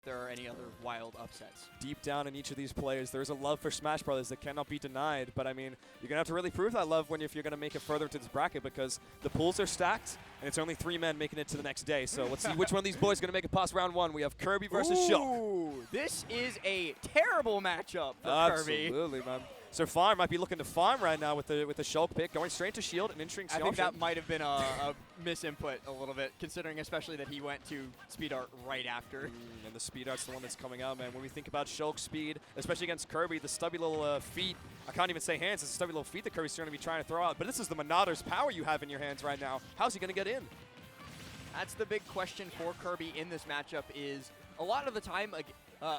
there are any other wild upsets. Deep down in each of these players, there's a love for Smash Brothers that cannot be denied. But I mean, you're going to have to really prove that love if you're going to make it further into this bracket, because the pools are stacked, and it's only 3 men making it to the next day. So let's see which one of these boys is going to make it past round 1. We have Kirby versus Shulk. This is a terrible matchup for Kirby. Absolutely, man. So Farm might be looking to farm right now with the Shulk pick, going straight to shield and interesting I think that might have been a misinput a little bit, considering especially that he went to speed art right after. And the speed art's the one that's coming out, man. When we think about Shulk's speed, especially against Kirby, the stubby little feet, I can't even say hands, it's the stubby little feet that Kirby's going to be trying to throw out. But this is the Monado's power you have in your hands right now. How's he going to get in? That's the big question for Kirby in this matchup is a lot of the time,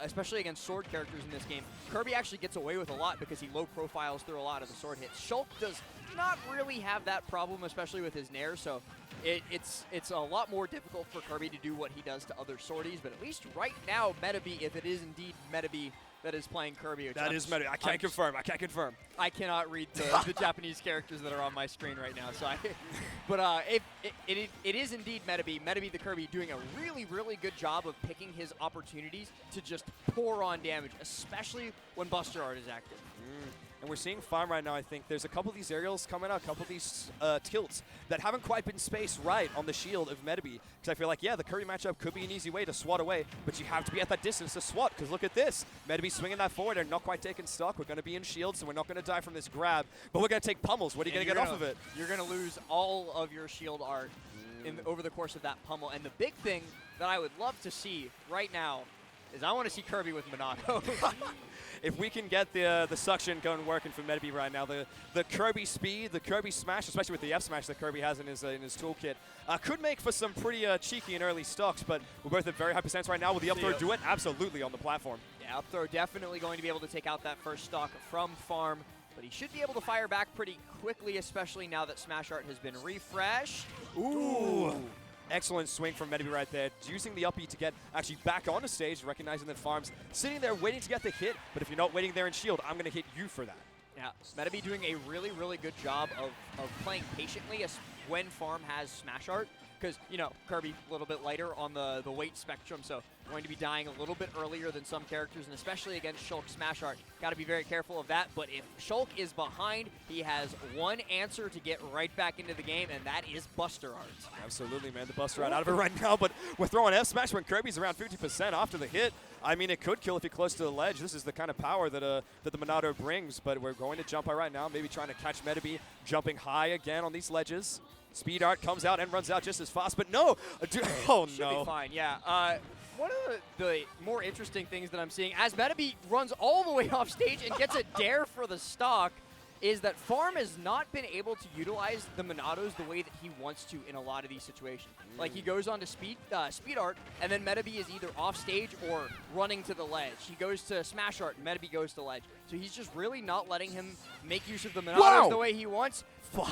especially against sword characters in this game, Kirby actually gets away with a lot because he low profiles through a lot of the sword hits. Shulk does not really have that problem, especially with his Nair, so it's a lot more difficult for Kirby to do what he does to other swordies, but at least right now, Metaby, if it is indeed Metaby that is playing Kirby. That is Metaby. I can't confirm. I can't confirm. I cannot read the Japanese characters that are on my screen right now. So, but it is indeed Metaby. Metaby the Kirby doing a really, really good job of picking his opportunities to just pour on damage, especially when Buster Art is active. And we're seeing Farm right now, I think. There's a couple of these aerials coming out, a couple of these tilts that haven't quite been spaced right on the shield of Metaby. Because I feel like, yeah, the Kirby matchup could be an easy way to swat away, but you have to be at that distance to swat, because look at this. Metaby swinging that forward and not quite taking stock. We're going to be in shield, so we're not going to die from this grab, but we're going to take pummels. What are you going to get off of it? You're going to lose all of your shield art over the course of that pummel. And the big thing that I would love to see right now is I want to see Kirby with Monado. If we can get the suction going working for Metaby right now, the Kirby speed, the Kirby smash, especially with the F smash that Kirby has in his toolkit, could make for some pretty cheeky and early stocks. But we're both at very high percents right now. Will the up throw do it? Absolutely on the platform. Yeah, up throw definitely going to be able to take out that first stock from Farm, but he should be able to fire back pretty quickly, especially now that Smash Art has been refreshed. Ooh. Excellent swing from Metaby right there, using the up E to get actually back on the stage, recognizing that Farm's sitting there waiting to get the hit, but if you're not waiting there in shield, I'm going to hit you for that. Yeah, Metaby doing a really, really good job of playing patiently when Farm has Smash Art, because, you know, Kirby a little bit lighter on the weight spectrum, so going to be dying a little bit earlier than some characters, and especially against Shulk Smash Art. Got to be very careful of that, but if Shulk is behind, he has one answer to get right back into the game, and that is Buster Art. Absolutely, man. The Buster Art out of it right now, but we're throwing F Smash when Kirby's around 50% after the hit. I mean, it could kill if you're close to the ledge. This is the kind of power that the Monado brings, but we're going to jump out right now, maybe trying to catch Metaby, jumping high again on these ledges. Speed Art comes out and runs out just as fast, but no! Oh, Should no. be fine, yeah. One of the more interesting things that I'm seeing, as Metaby runs all the way off stage and gets a dare for the stock, is that Farm has not been able to utilize the Monados the way that he wants to in a lot of these situations. Like, he goes on to speed art, and then Metaby is either off stage or running to the ledge. He goes to Smash Art, and Metaby goes to ledge. So he's just really not letting him make use of the Monados the way he wants.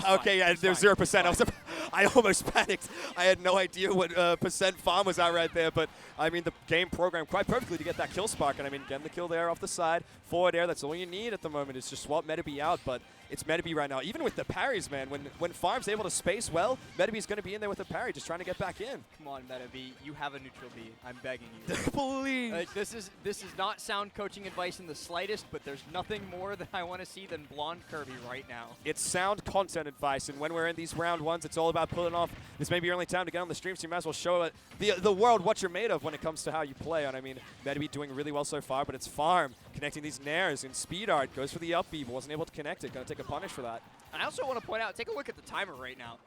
Okay, yeah, there's 0%. I almost panicked. I had no idea what percent Farm was at right there, but I mean, the game programmed quite perfectly to get that kill spark, and I mean, getting the kill there off the side, forward air, that's all you need at the moment is just swap Metaby out, but it's Metaby right now. Even with the parries, man, when Farm's able to space well, Metaby's going to be in there with a parry, just trying to get back in. Come on, Metaby, you have a neutral B. I'm begging you. Please. This is not sound coaching advice in the slightest, but there's nothing more that I want to see than blonde Kirby right now. It's sound content advice, and when we're in these round ones, it's all about pulling off. This may be your only time to get on the stream, so you might as well show the world what you're made of when it comes to how you play. And I mean, Metaby doing really well so far, but it's Farm connecting these nairs in Speed Art, goes for the up B, but wasn't able to connect it. Going to take a punish for that. And I also want to point out, take a look at the timer right now.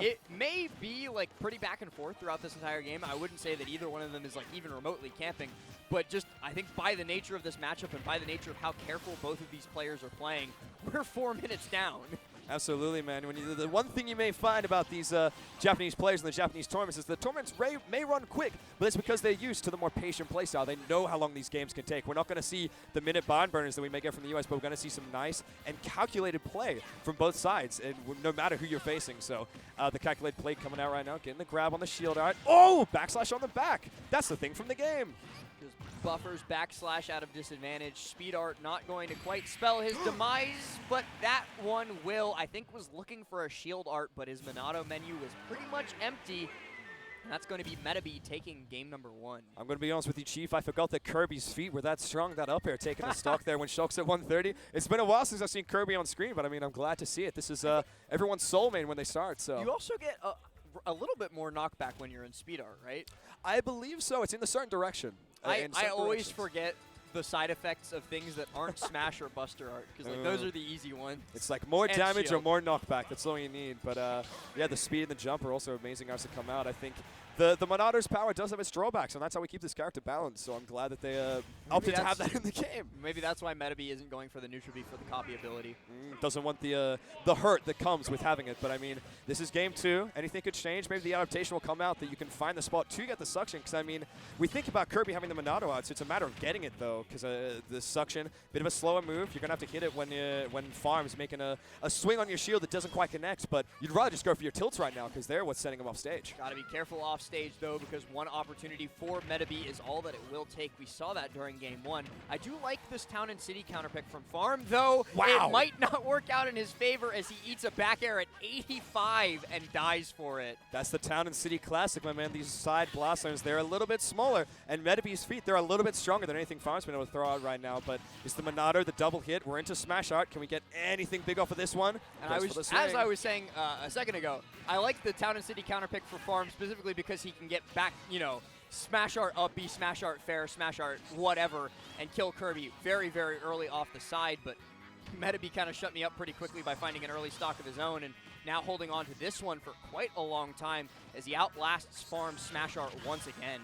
It may be like pretty back and forth throughout this entire game. I wouldn't say that either one of them is like even remotely camping, but just I think by the nature of this matchup and by the nature of how careful both of these players are playing, we're 4 minutes down. Absolutely, man. The one thing you may find about these Japanese players in the Japanese tournaments is the tournaments may run quick, but it's because they're used to the more patient play style. They know how long these games can take. We're not going to see the minute barn burners that we may get from the US, but we're going to see some nice and calculated play from both sides, and no matter who you're facing. So the calculated play coming out right now, getting the grab on the shield art. Oh, backslash on the back. That's the thing from the game. Just buffers backslash out of disadvantage. Speed Art not going to quite spell his demise, but that one will. I think was looking for a shield art, but his Monado menu was pretty much empty. And that's going to be Metaby taking game number 1. I'm going to be honest with you, Chief. I forgot that Kirby's feet were that strong, that up air taking a stock there when Shulk's at 130. It's been a while since I've seen Kirby on screen, but I mean, I'm glad to see it. This is everyone's soul main when they start. So You also get a little bit more knockback when you're in speed art, right? I believe so. It's in a certain direction. I always forget the side effects of things that aren't Smash or Buster Art, because like those are the easy ones. It's like more damage shield. or more knockback. That's all you need. But yeah, the speed and the jump are also amazing arts to come out. I think the Monado's power does have its drawbacks, and that's how we keep this character balanced. So I'm glad that they opted to have that in the game. Maybe that's why Metaby isn't going for the neutral B for the copy ability. Doesn't want the hurt that comes with having it. But I mean, this is game 2. Anything could change. Maybe the adaptation will come out that you can find the spot to get the suction. Because I mean, we think about Kirby having the Monado out, so it's a matter of getting it though. Because the suction, bit of a slower move. You're gonna have to hit it when Farm's making a swing on your shield that doesn't quite connect. But you'd rather just go for your tilts right now because they're what's setting him off stage. Gotta be careful off stage though, because one opportunity for Metaby is all that it will take. We saw that during game 1. I do like this Town and City counterpick from Farm, though it might not work out in his favor as he eats a back air at 85 and dies for it. That's the Town and City classic, my man. These side blossoms, they're a little bit smaller, and Metaby's feet, they're a little bit stronger than anything Farm's been able to throw out right now. But it's the Monado, the double hit. We're into Smash Art. Can we get anything big off of this one? And as I was saying a second ago, I like the Town and City counterpick for Farm specifically because he can get back, you know, Smash Art up B, Smash Art fair, Smash Art whatever, and kill Kirby very, very early off the side. But Metaby kind of shut me up pretty quickly by finding an early stock of his own, and now holding on to this one for quite a long time as he outlasts Farm's Smash Art once again.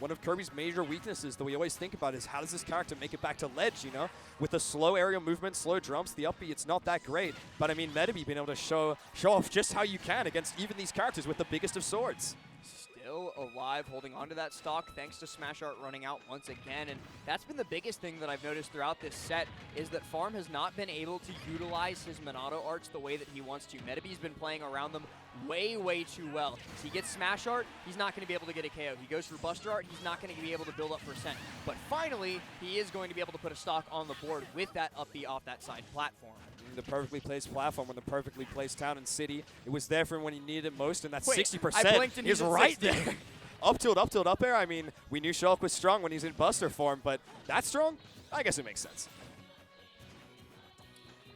One of Kirby's major weaknesses that we always think about is how does this character make it back to ledge, you know? With the slow aerial movement, slow jumps, the up B, it's not that great. But I mean, Metaby being able to show off just how you can against even these characters with the biggest of swords. Still alive, holding onto that stock thanks to Smash Art running out once again. And that's been the biggest thing that I've noticed throughout this set is that Farm has not been able to utilize his Monado arts the way that he wants to. Metaby's been playing around them way, way too well. So he gets Smash Art, he's not going to be able to get a KO. He goes for Buster Art, he's not going to be able to build up percent. But finally, he is going to be able to put a stock on the board with that up B off that side platform. The perfectly placed platform on the perfectly placed Town and City. It was there for him when he needed it most, and that 60% is right there. Up tilt, up air. I mean, we knew Shulk was strong when he's in Buster form, but that strong? I guess it makes sense.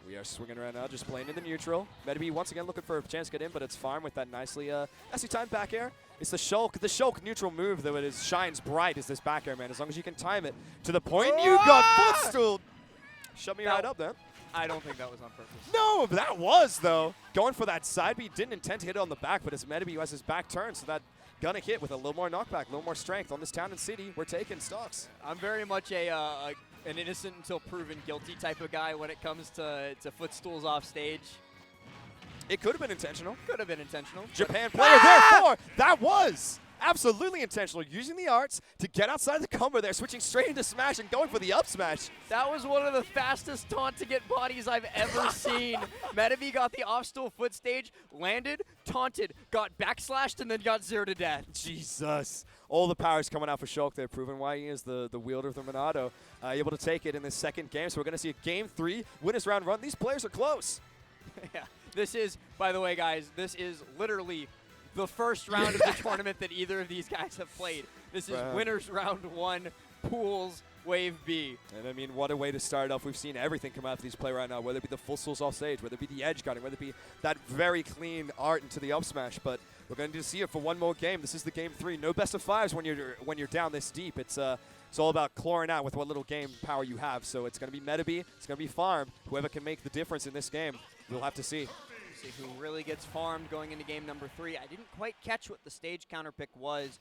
We are swinging right now, just playing in the neutral. Metaby once again looking for a chance to get in, but it's Farm with that nicely timed back air. It's the Shulk neutral move, though it shines bright is this back air, man. As long as you can time it to the point you got footstool. Shut me right up, then. I don't think that was on purpose. No, but that was, though. Going for that side B, didn't intend to hit it on the back, but it's Metaby who has his back turned, so that gonna hit with a little more knockback, a little more strength on this Town and City. We're taking stocks. I'm very much an innocent until proven guilty type of guy when it comes to footstools off stage. It could have been intentional. Could have been intentional. Japan player, therefore, that was absolutely intentional. Using the arts to get outside the combo there, switching straight into smash and going for the up smash. That was one of the fastest taunt to get bodies I've ever seen. Metaby got the off-stool foot stage, landed, taunted, got backslashed, and then got 0 to death. Jesus. All the power's coming out for Shulk there, proving why he is the wielder of the Monado. Able to take it in this second game, so we're going to see a game 3 winners round run. These players are close. Yeah. This is, by the way, guys, this is literally the first round of the tournament that either of these guys have played. This is winners round 1, pools, wave B. And I mean, what a way to start off. We've seen everything come out of these play right now, whether it be the full souls off stage, whether it be the edge guarding, whether it be that very clean art into the up smash. But we're going to see it for one more game. This is the game 3. No best of 5s when you're down this deep. It's all about clawing out with what little game power you have. So it's going to be Metaby, it's going to be Farm. Whoever can make the difference in this game, we'll have to see. See who really gets farmed going into game number 3. I didn't quite catch what the stage counterpick was,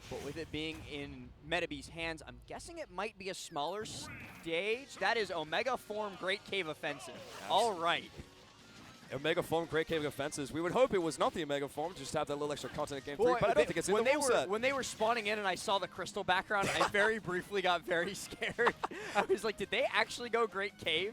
but with it being in Metaby's hands, I'm guessing it might be a smaller stage. That is Omega Form Great Cave Offensive. All right. Omega Form Great Cave Offenses. We would hope it was not the Omega Form, just have that little extra content in game 3, but I don't think it's in the rule set. When they were spawning in and I saw the crystal background, I very briefly got very scared. I was like, did they actually go Great Cave?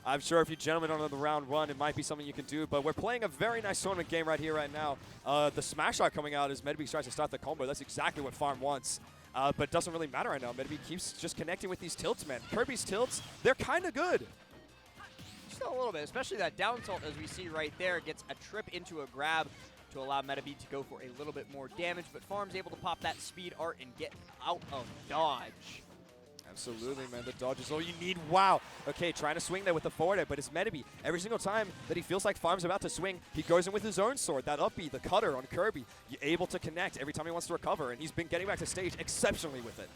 I'm sure if you gentlemen on the round 1, it might be something you can do, but we're playing a very nice tournament game right here, right now. The smash art coming out as Metaby tries to start the combo. That's exactly what Farm wants, but it doesn't really matter right now. Metaby keeps just connecting with these tilts, man. Kirby's tilts, they're kind of good. Just a little bit, especially that down tilt as we see right there gets a trip into a grab. to allow Metaby to go for a little bit more damage, but Farm's able to pop that speed art and get out of dodge. Absolutely, man. The dodge is all you need. Wow. Okay, trying to swing there with the forward air, but it's Metaby. Every single time that he feels like Farm's about to swing, he goes in with his own sword. That up B, the cutter on Kirby, you're able to connect every time he wants to recover, and he's been getting back to stage exceptionally with it.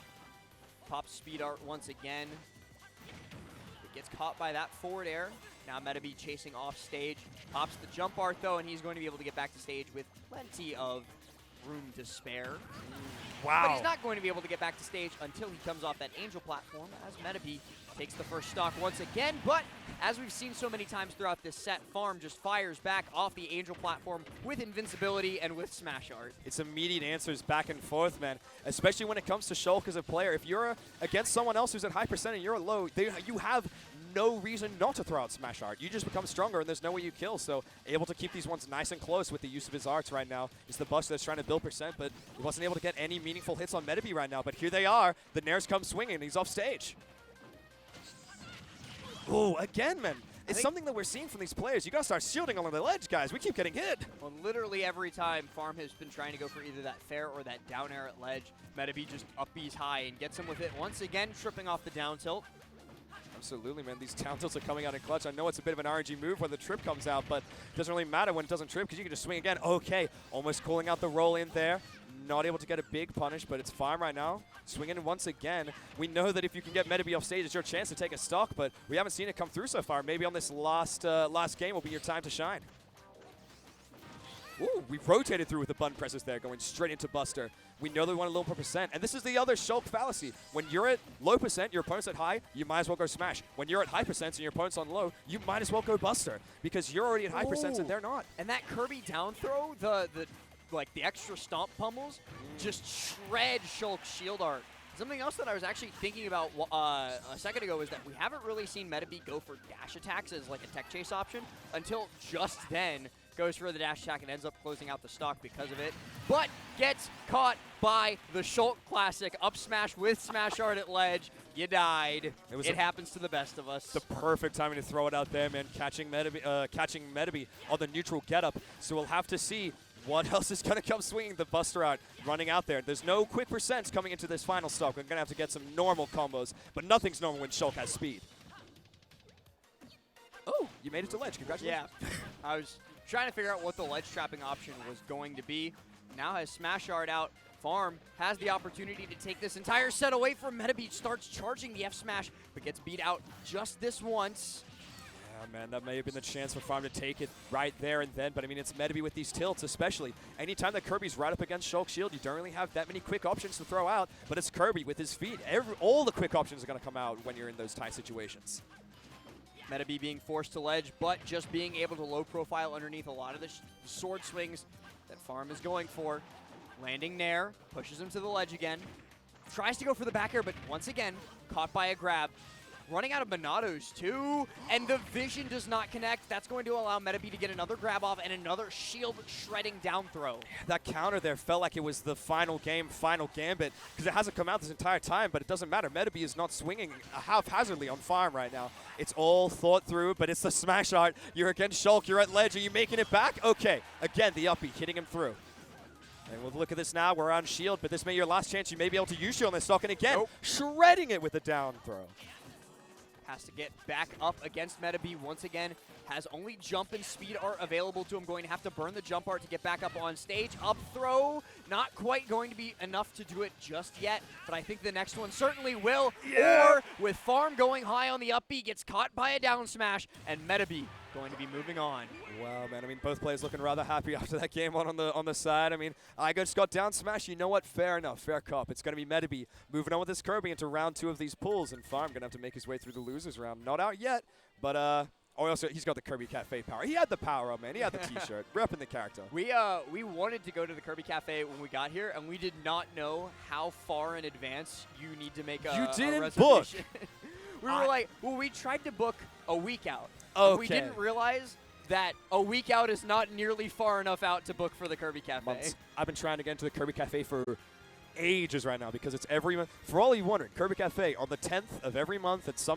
Pops speed art once again. It gets caught by that forward air. Now Metaby chasing off stage. Pops the jump art, though, and he's going to be able to get back to stage with plenty of room to spare. Wow. But he's not going to be able to get back to stage until he comes off that Angel platform, as Metaby takes the first stock once again. But as we've seen so many times throughout this set, Farm just fires back off the Angel platform with invincibility and with smash art. It's immediate answers back and forth, man. Especially when it comes to Shulk as a player. If you're against someone else who's at high percent and you're low, you have no reason not to throw out smash art. You just become stronger and there's no way you kill. So able to keep these ones nice and close with the use of his arts right now. It's the Buster that's trying to build percent, but he wasn't able to get any meaningful hits on Metaby right now. But here they are. The Nairs come swinging. He's off stage. Oh, again, man. It's something that we're seeing from these players. You got to start shielding along the ledge, guys. We keep getting hit. Well, literally every time Farm has been trying to go for either that fair or that down air at ledge, Metaby just up B's high and gets him with it once again, tripping off the down tilt. Absolutely, man. These down tilts are coming out in clutch. I know it's a bit of an RNG move when the trip comes out, but it doesn't really matter when it doesn't trip because you can just swing again. Okay, almost calling out the roll in there. Not able to get a big punish, but it's fine right now. Swinging once again. We know that if you can get Metaby off stage, it's your chance to take a stock, but we haven't seen it come through so far. Maybe on this last game will be your time to shine. Ooh, we rotated through with the button presses there, going straight into Buster. We know they want a low percent, and this is the other Shulk fallacy. When you're at low percent, your opponent's at high, you might as well go smash. When you're at high percent and your opponent's on low, you might as well go Buster, because you're already at high percent and they're not. And that Kirby down throw, the extra stomp pummels, just shred Shulk's shield art. Something else that I was actually thinking about a second ago is that we haven't really seen Metaby go for dash attacks as like a tech chase option until just then. Goes for the dash attack and ends up closing out the stock because of it, but gets caught by the Shulk classic up smash with smash art at ledge. You died. It happens to the best of us. The perfect timing to throw it out there, man. Catching Metaby on the neutral getup. So we'll have to see what else is going to come swinging the Buster out, running out there. There's no quick percents coming into this final stock. We're going to have to get some normal combos, but nothing's normal when Shulk has speed. Oh, you made it to ledge. Congratulations. Yeah. I was trying to figure out what the ledge trapping option was going to be. Now has smash art out. Farm has the opportunity to take this entire set away from Metaby. Starts charging the F smash, but gets beat out just this once. Yeah, man, that may have been the chance for Farm to take it right there and then, but I mean, it's Metaby with these tilts especially. Anytime that Kirby's right up against Shulk's shield, you don't really have that many quick options to throw out, but it's Kirby with his feet. All the quick options are going to come out when you're in those tight situations. Metaby being forced to ledge, but just being able to low profile underneath a lot of the sword swings that Farm is going for. Landing Nair, pushes him to the ledge again. Tries to go for the back air, but once again, caught by a grab. Running out of Monados too, and the vision does not connect. That's going to allow Metaby to get another grab off and another shield shredding down throw. That counter there felt like it was the final game, final gambit, because it hasn't come out this entire time, but it doesn't matter. Metaby is not swinging haphazardly on Farm right now. It's all thought through, but it's the smash art. You're against Shulk, you're at ledge, are you making it back? Okay, again, the uppie hitting him through. And we'll look at this now, we're on shield, but this may be your last chance. You may be able to use shield on this stock, and again, shredding it with a down throw. Has to get back up against Metaby once again. Has only jump and speed art available to him. Going to have to burn the jump art to get back up on stage. Up throw, not quite going to be enough to do it just yet, but I think the next one certainly will. Yeah. Or with Farm going high on the up B, gets caught by a down smash, and Metaby going to be moving on. Wow, man. I mean, both players looking rather happy after that game on the side. I mean, I just got down smash. You know what? Fair enough. Fair cop. It's going to be Metaby moving on with this Kirby into round 2 of these pulls, and Farm going to have to make his way through the losers round. Not out yet, but also he's got the Kirby Cafe power. He had the power up, man. He had the T-shirt. Repping the character. We wanted to go to the Kirby Cafe when we got here, and we did not know how far in advance you need to make a reservation. Book. We were like, well, we tried to book a week out. Okay. We didn't realize that a week out is not nearly far enough out to book for the Kirby Cafe. Months. I've been trying to get into the Kirby Cafe for ages right now because it's every month. For all you wondering, Kirby Cafe on the 10th of every month at some